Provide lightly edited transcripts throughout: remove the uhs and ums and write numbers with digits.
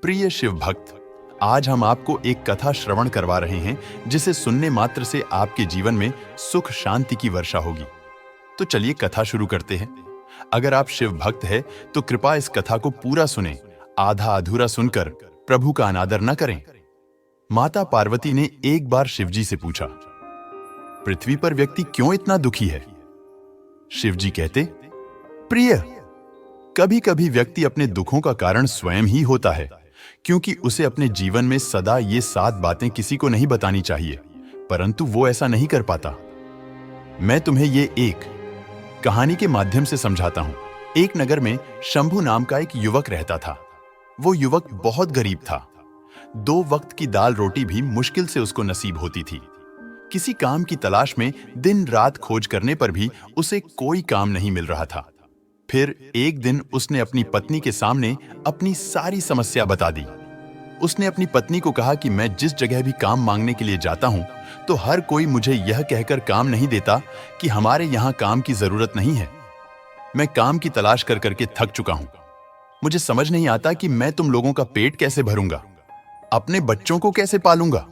प्रिय शिव भक्त, आज हम आपको एक कथा श्रवण करवा रहे हैं जिसे सुनने मात्र से आपके जीवन में सुख शांति की वर्षा होगी। तो चलिए कथा शुरू करते हैं। अगर आप शिव भक्त हैं तो कृपया इस कथा को पूरा सुनें, आधा अधूरा सुनकर प्रभु का अनादर न करें। माता पार्वती ने एक बार शिवजी से पूछा, पृथ्वी पर व्यक्ति क्यों इतना दुखी है? शिवजी कहते, प्रिय, कभी कभी व्यक्ति अपने दुखों का कारण स्वयं ही होता है, क्योंकि उसे अपने जीवन में सदा ये 7 बातें किसी को नहीं बतानी चाहिए, परंतु वो ऐसा नहीं कर पाता। मैं तुम्हें ये एक कहानी के माध्यम से समझाता हूं। एक नगर में शंभू नाम का एक युवक रहता था। वो युवक बहुत गरीब था। 2 वक्त की दाल रोटी भी मुश्किल से उसको नसीब होती थी। किसी काम की तलाश में दिन रात खोज करने पर भी उसे कोई काम नहीं मिल रहा था। फिर एक दिन उसने अपनी पत्नी के सामने अपनी सारी समस्या बता दी। उसने अपनी पत्नी को कहा कि मैं जिस जगह भी काम मांगने के लिए जाता हूं तो हर कोई मुझे यह कहकर काम नहीं देता कि हमारे यहां काम की जरूरत नहीं है। मैं काम की तलाश कर करके थक चुका हूं। मुझे समझ नहीं आता कि मैं तुम लोगों का पेट कैसे भरूंगा, अपने बच्चों को कैसे पालूंगा,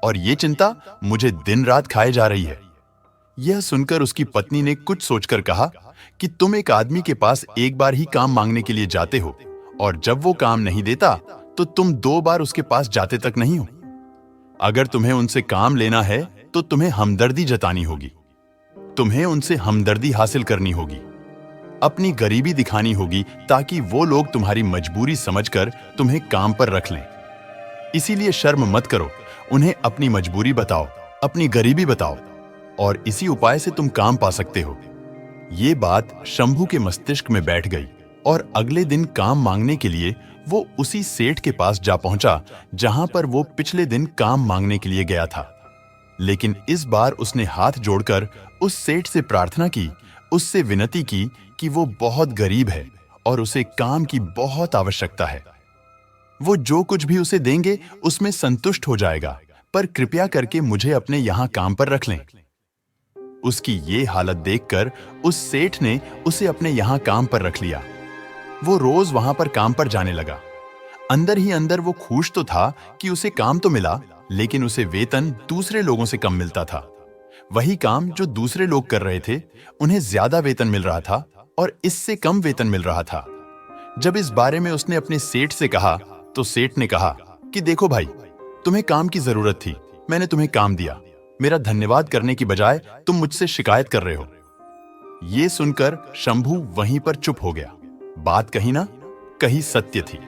और ये चिंता मुझे दिन रात खाए जा रही है। यह सुनकर उसकी पत्नी ने कुछ सोचकर कहा कि तुम एक आदमी के पास एक बार ही काम मांगने के लिए जाते हो, और जब वो काम नहीं देता तो तुम 2 बार उसके पास जाते तक नहीं हो। अगर तुम्हें उनसे काम लेना है तो तुम्हें हमदर्दी जतानी होगी। तुम्हें उनसे हमदर्दी हासिल करनी होगी, अपनी गरीबी दिखानी होगी, ताकि वो लोग तुम्हारी मजबूरी समझकर तुम्हें काम पर रख लें। इसीलिए शर्म मत करो, उन्हें अपनी मजबूरी बताओ, अपनी गरीबी बताओ, और इसी उपाय से तुम काम पा सकते हो। ये बात शंभू के मस्तिष्क में बैठ गई और अगले दिन काम मांगने के लिए वो उसी सेठ के पास जा पहुंचा जहां पर वो पिछले दिन काम मांगने के लिए गया था। लेकिन इस बार उसने हाथ जोड़कर उस सेठ से प्रार्थना की, उससे विनती की कि वो बहुत गरीब है और उसे काम की बहुत आवश्यकता है। वो जो कुछ भी उसे देंगे उसमें संतुष्ट हो जाएगा, पर कृपया करके मुझे अपने यहां काम पर रख लें। उसकी ये हालत देखकर उस सेठ ने उसे अपने यहां काम पर रख लिया। वो रोज वहां पर काम पर जाने लगा। अंदर ही अंदर वो खुश तो था कि उसे काम तो मिला, लेकिन उसे वेतन दूसरे लोगों से कम मिलता था। वही काम जो दूसरे लोग कर रहे थे, उन्हें ज्यादा वेतन मिल रहा था और इससे कम वेतन मिल रहा था। जब इस बारे में उसने अपने सेठ से कहा तो सेठ ने कहा कि देखो भाई, तुम्हें काम की जरूरत थी, मैंने तुम्हें काम दिया। मेरा धन्यवाद करने की बजाय तुम मुझसे शिकायत कर रहे हो। यह सुनकर शंभू वहीं पर चुप हो गया। बात कहीं ना कहीं सत्य थी।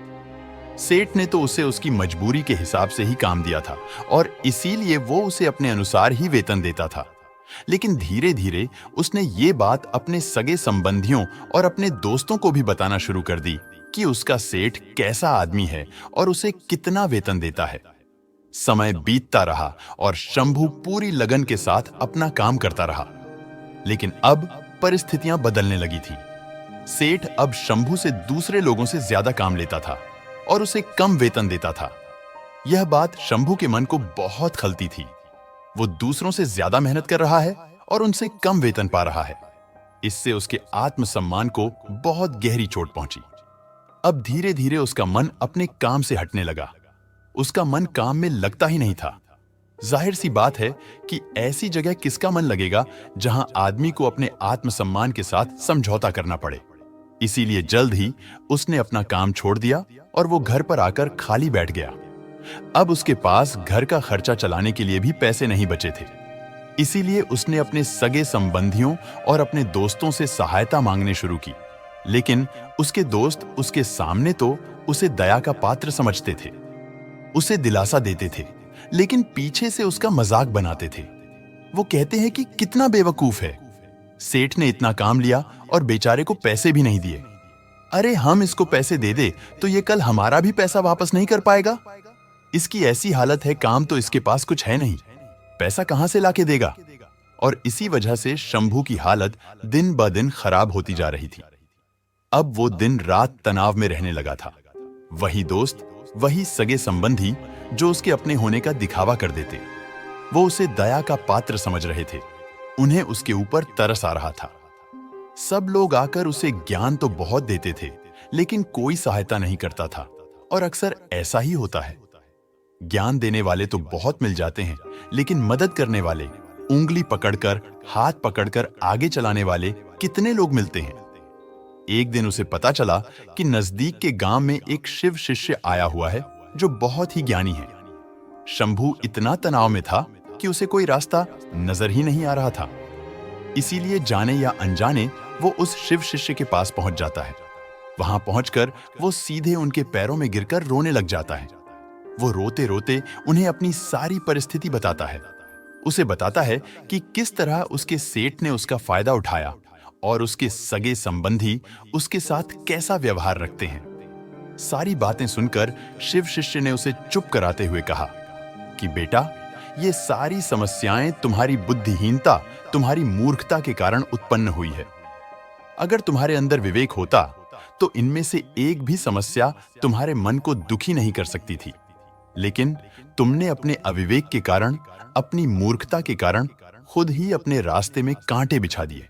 सेठ ने तो उसे उसकी मजबूरी के हिसाब से ही काम दिया था और इसीलिए वो उसे अपने अनुसार ही वेतन देता था। लेकिन धीरे धीरे उसने ये बात अपने सगे संबंधियों और अपने दोस्तों को भी बताना शुरू कर दी कि उसका सेठ कैसा आदमी है और उसे कितना वेतन देता है। समय बीतता रहा और शंभू पूरी लगन के साथ अपना काम करता रहा। लेकिन अब परिस्थितियां बदलने लगी थी। सेठ अब शंभू से दूसरे लोगों से ज्यादा काम लेता था और उसे कम वेतन देता था। यह बात शंभू के मन को बहुत खलती थी। वो दूसरों से ज्यादा मेहनत कर रहा है और उनसे कम वेतन पा रहा है। इससे उसके आत्मसम्मान को बहुत गहरी चोट पहुंची। अब धीरे धीरे उसका मन अपने काम से हटने लगा। उसका मन काम में लगता ही नहीं था। जाहिर सी बात है कि ऐसी जगह किसका मन लगेगा जहां आदमी को अपने आत्मसम्मान के साथ समझौता करना पड़े। इसीलिए जल्द ही उसने अपना काम छोड़ दिया और वो घर पर आकर खाली बैठ गया। अब उसके पास घर का खर्चा चलाने के लिए भी पैसे नहीं बचे थे। इसीलिए उसने अपने सगे संबंधियों और अपने दोस्तों से सहायता मांगने शुरू की। लेकिन उसके दोस्त उसके सामने तो उसे दया का पात्र समझते थे, उसे दिलासा देते थे, लेकिन पीछे से उसका मजाक बनाते थे। वो कहते हैं कि कितना बेवकूफ है, सेठ ने इतना काम लिया और बेचारे को पैसे भी नहीं दिए। अरे हम इसको पैसे दे दे तो ये कल हमारा भी पैसा वापस नहीं कर पाएगा। इसकी ऐसी हालत है, काम तो इसके पास कुछ है नहीं, पैसा कहां से लाके देगा। और इसी वजह से शंभू की हालत दिन ब दिन खराब होती जा रही थी। अब वो दिन रात तनाव में रहने लगा था। वही दोस्त, वही सगे संबंधी जो उसके अपने होने का दिखावा कर देते, वो उसे दया का पात्र समझ रहे थे। उन्हें उसके ऊपर तरस आ रहा था। सब लोग आकर उसे ज्ञान तो बहुत देते थे, लेकिन कोई सहायता नहीं करता था और अक्सर ऐसा ही होता है। ज्ञान देने वाले तो बहुत मिल जाते हैं, लेकिन मदद करने वाले, उंगली पकड़कर, हाथ पकड़कर आगे चलाने वाले कितने लोग मिलते हैं। एक दिन उसे पता चला कि नजदीक के गांव में एक शिव शिष्य आया हुआ है जो बहुत ही ज्ञानी है। शंभू इतना तनाव में था कि उसे कोई रास्ता नजर ही नहीं आ रहा था। इसीलिए जाने या अनजाने वो उस शिव शिष्य के पास पहुंच जाता है। वहां पहुंचकर वो सीधे उनके पैरों में गिरकर रोने लग जाता है। वो रोते रोते उन्हें अपनी सारी परिस्थिति बताता है। उसे बताता है कि किस तरह उसके सेठ ने उसका फायदा उठाया और उसके सगे संबंधी उसके साथ कैसा व्यवहार रखते हैं। सारी बातें सुनकर शिव शिष्य ने उसे चुप कराते हुए कहा कि बेटा, ये सारी समस्याएं तुम्हारी बुद्धिहीनता, तुम्हारी मूर्खता के कारण उत्पन्न हुई है। अगर तुम्हारे अंदर विवेक होता तो इनमें से एक भी समस्या तुम्हारे मन को दुखी नहीं कर सकती थी। लेकिन तुमने अपने अविवेक के कारण, अपनी मूर्खता के कारण खुद ही अपने रास्ते में कांटे बिछा दिए।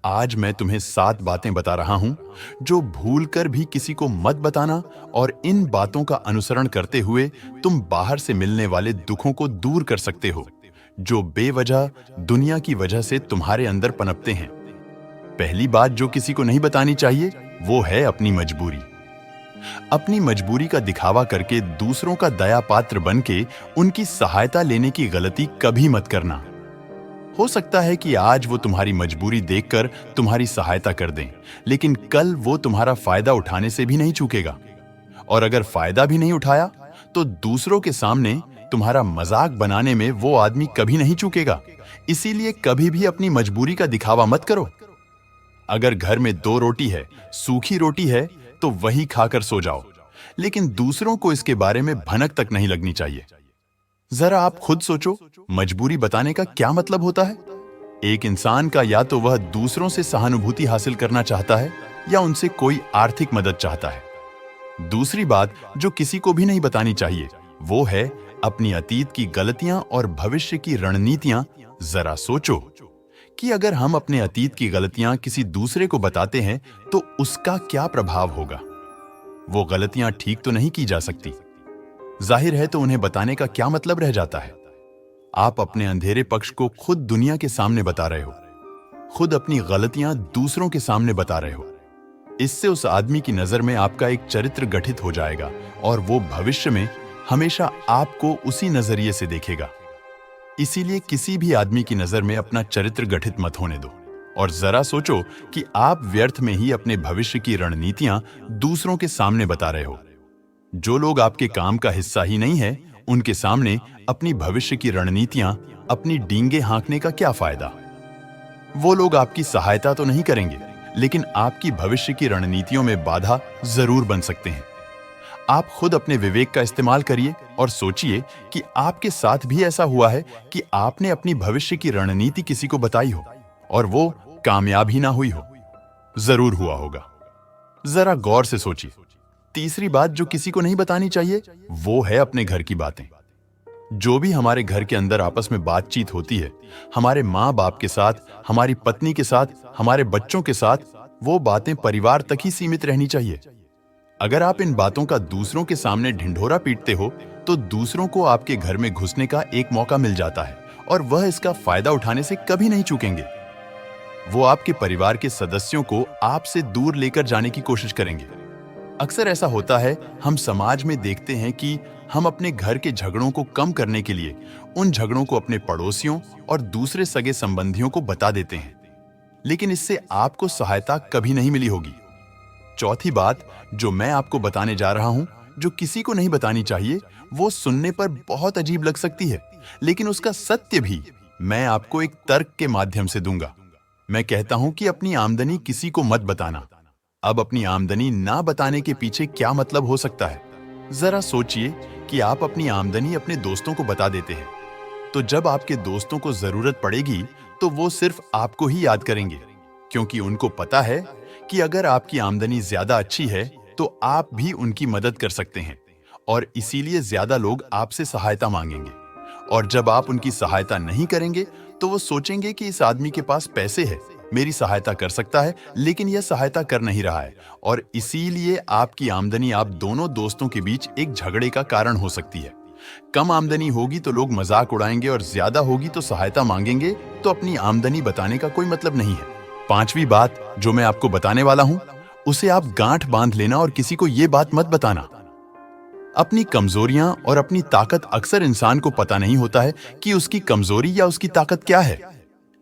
आज मैं तुम्हें 7 बातें बता रहा हूं जो भूलकर भी किसी को मत बताना, और इन बातों का अनुसरण करते हुए तुम बाहर से मिलने वाले दुखों को दूर कर सकते हो जो बेवजह दुनिया की वजह से तुम्हारे अंदर पनपते हैं। पहली बात जो किसी को नहीं बतानी चाहिए वो है अपनी मजबूरी। अपनी मजबूरी का दिखावा करके दूसरों का दया पात्र बनके उनकी सहायता लेने की गलती कभी मत करना। हो सकता है कि आज वो तुम्हारी मजबूरी देखकर तुम्हारी सहायता कर दें, लेकिन कल वो तुम्हारा फायदा उठाने से भी नहीं चूकेगा। और अगर फायदा भी नहीं उठाया तो दूसरों के सामने तुम्हारा मजाक बनाने में वो आदमी कभी नहीं चूकेगा। इसीलिए कभी भी अपनी मजबूरी का दिखावा मत करो। अगर घर में 2 रोटी है, सूखी रोटी है, तो वही खाकर सो जाओ, लेकिन दूसरों को इसके बारे में भनक तक नहीं लगनी चाहिए। जरा आप खुद सोचो, मजबूरी बताने का क्या मतलब होता है? एक इंसान का या तो वह दूसरों से सहानुभूति हासिल करना चाहता है या उनसे कोई आर्थिक मदद चाहता है। दूसरी बात जो किसी को भी नहीं बतानी चाहिए वो है अपनी अतीत की गलतियां और भविष्य की रणनीतियां। जरा सोचो कि अगर हम अपने अतीत की गलतियां किसी दूसरे को बताते हैं तो उसका क्या प्रभाव होगा। वो गलतियां ठीक तो नहीं की जा सकती, जाहिर है, तो उन्हें बताने का क्या मतलब रह जाता है। आप अपने अंधेरे पक्ष को खुद दुनिया के सामने बता रहे हो, खुद अपनी गलतियां दूसरों के सामने बता रहे हो। इससे उस आदमी की नजर में आपका एक चरित्र गठित हो जाएगा और वो भविष्य में हमेशा आपको उसी नजरिए से देखेगा। इसीलिए किसी भी आदमी की नजर में अपना चरित्र गठित मत होने दो, और जरा सोचो कि आप व्यर्थ में ही अपने भविष्य की रणनीतियां दूसरों के सामने बता रहे हो। जो लोग आपके काम का हिस्सा ही नहीं है, उनके सामने अपनी भविष्य की रणनीतियां, अपनी डींगे हाँकने का क्या फायदा। वो लोग आपकी सहायता तो नहीं करेंगे, लेकिन आपकी भविष्य की रणनीतियों में बाधा जरूर बन सकते हैं। आप खुद अपने विवेक का इस्तेमाल करिए और सोचिए कि आपके साथ भी ऐसा हुआ है कि आपने अपनी भविष्य की रणनीति किसी को बताई हो और वो कामयाब ही ना हुई हो। जरूर हुआ होगा। जरा गौर से सोचिए। तीसरी बात जो किसी को नहीं बतानी चाहिए वो है अपने घर की बातें। जो भी हमारे घर के अंदर आपस में बातचीत होती है, हमारे माँ बाप के साथ, हमारी पत्नी के साथ, हमारे बच्चों के साथ, वो बातें परिवार तक ही सीमित रहनी चाहिए। अगर आप इन बातों का दूसरों के सामने ढिंढोरा पीटते हो तो दूसरों को आपके घर में घुसने का एक मौका मिल जाता है और वह इसका फायदा उठाने से कभी नहीं चूकेंगे। वो आपके परिवार के सदस्यों को आपसे दूर लेकर जाने की कोशिश करेंगे। अक्सर ऐसा होता है, हम समाज में देखते हैं कि हम अपने घर के झगड़ों को कम करने के लिए उन झगड़ों को अपने पड़ोसियों और दूसरे सगे संबंधियों को बता देते हैं, लेकिन इससे आपको सहायता कभी नहीं मिली होगी। चौथी बात जो मैं आपको बताने जा रहा हूं, जो किसी को नहीं बतानी चाहिए, वो सुनने पर बहुत अजीब लग सकती है, लेकिन उसका सत्य भी मैं आपको एक तर्क के माध्यम से दूंगा। मैं कहता हूं कि अपनी आमदनी किसी को मत बताना। अब अपनी आमदनी ना बताने के पीछे क्या मतलब हो सकता है? जरा सोचिए कि आप अपनी आमदनी अपने दोस्तों को बता देते हैं, तो जब आपके दोस्तों को जरूरत पड़ेगी तो वो सिर्फ आपको ही याद करेंगे, क्योंकि उनको पता है कि अगर आपकी आमदनी ज्यादा अच्छी है तो आप भी उनकी मदद कर सकते हैं, और इसीलिए ज्यादा लोग आपसे सहायता मांगेंगे। और जब आप उनकी सहायता नहीं करेंगे तो वो सोचेंगे कि इस आदमी के पास पैसे है, मेरी सहायता कर सकता है, लेकिन यह सहायता कर नहीं रहा है और इसीलिए आपकी आमदनी आप दोनों दोस्तों के बीच एक झगड़े का कारण हो सकती है। कम आमदनी होगी तो लोग मजाक उड़ाएंगे और ज्यादा होगी तो सहायता मांगेंगे, तो अपनी आमदनी बताने का कोई मतलब नहीं है। पांचवी बात जो मैं आपको बताने वाला हूं, उसे आप गांठ बांध लेना और किसी को यह बात मत बताना। अपनी कमजोरियां और अपनी ताकत अक्सर इंसान को पता नहीं होता है कि उसकी कमजोरी या उसकी ताकत क्या है।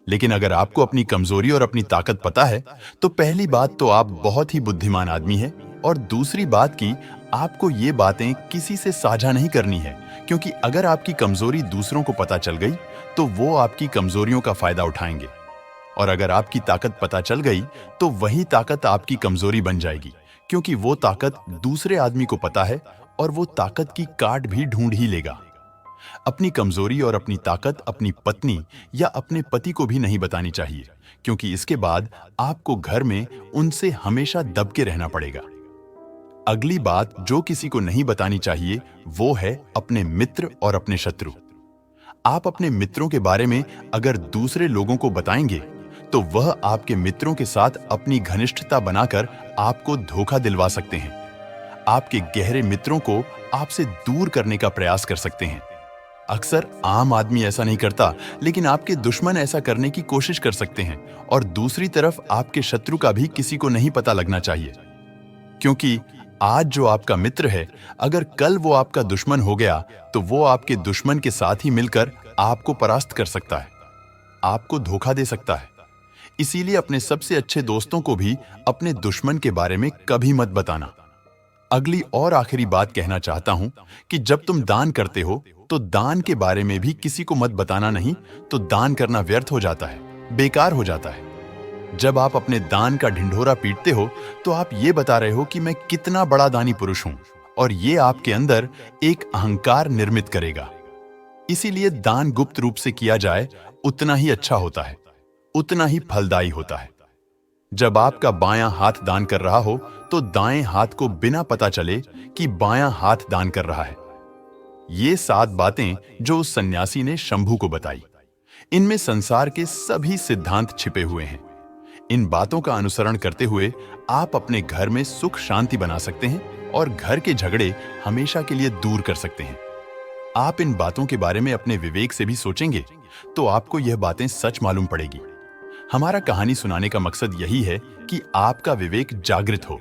लेकिन अगर आपको अपनी कमजोरी और अपनी ताकत पता है, तो पहली बात तो आप बहुत ही बुद्धिमान आदमी हैं और दूसरी बात कि आपको ये बातें किसी से साझा नहीं करनी है, क्योंकि अगर आपकी कमजोरी दूसरों को पता चल गई तो वो आपकी कमजोरियों का फायदा उठाएंगे, और अगर आपकी ताकत पता चल गई तो वही ताकत आपकी कमजोरी बन जाएगी, क्योंकि वो ताकत दूसरे आदमी को पता है और वो ताकत की काट भी ढूंढ ही लेगा। अपनी कमजोरी और अपनी ताकत अपनी पत्नी या अपने पति को भी नहीं बतानी चाहिए, क्योंकि इसके बाद आपको घर में उनसे हमेशा दब के रहना पड़ेगा। अगली बात जो किसी को नहीं बतानी चाहिए वो है अपने मित्र और अपने शत्रु। आप अपने मित्रों के बारे में अगर दूसरे लोगों को बताएंगे तो वह आपके मित्रों के साथ अपनी घनिष्ठता बनाकर आपको धोखा दिलवा सकते हैं। आपके गहरे मित्रों को आपसे दूर करने का प्रयास कर सकते हैं। अक्सर आम आदमी ऐसा नहीं करता, लेकिन आपके दुश्मन ऐसा करने की कोशिश कर सकते हैं, और दूसरी तरफ आपके शत्रु का भी किसी को नहीं पता लगना चाहिए, क्योंकि आज जो आपका मित्र है, अगर कल वो आपका दुश्मन हो गया तो वो आपके दुश्मन के साथ ही मिलकर आपको परास्त कर सकता है, आपको धोखा दे सकता है। इसीलिए अपने सबसे अच्छे दोस्तों को भी अपने दुश्मन के बारे में कभी मत बताना। अगली और आखिरी बात कहना चाहता हूं कि जब तुम दान करते हो तो दान के बारे में भी किसी को मत बताना, नहीं तो दान करना व्यर्थ हो जाता है, बेकार हो जाता है। जब आप अपने दान का ढिंढोरा पीटते हो तो आप ये बता रहे हो कि मैं कितना बड़ा दानी पुरुष हूं, और ये आपके अंदर एक अहंकार निर्मित करेगा। इसीलिए दान गुप्त रूप से किया जाए उतना ही अच्छा होता है, उतना ही फलदायी होता है। जब आपका बायां हाथ दान कर रहा हो तो दाएं हाथ को बिना पता चले कि बायां हाथ दान कर रहा है। ये 7 बातें जो उस सन्यासी ने शंभू को बताई, इनमें संसार के सभी सिद्धांत छिपे हुए हैं। इन बातों का अनुसरण करते हुए आप अपने घर में सुख शांति बना सकते हैं और घर के झगड़े हमेशा के लिए दूर कर सकते हैं। आप इन बातों के बारे में अपने विवेक से भी सोचेंगे तो आपको यह बातें सच मालूम पड़ेगी। हमारा कहानी सुनाने का मकसद यही है कि आपका विवेक जागृत हो।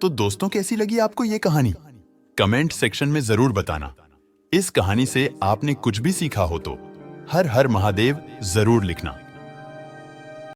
तो दोस्तों, कैसी लगी आपको यह कहानी? कमेंट सेक्शन में जरूर बताना। इस कहानी से आपने कुछ भी सीखा हो तो हर हर महादेव जरूर लिखना।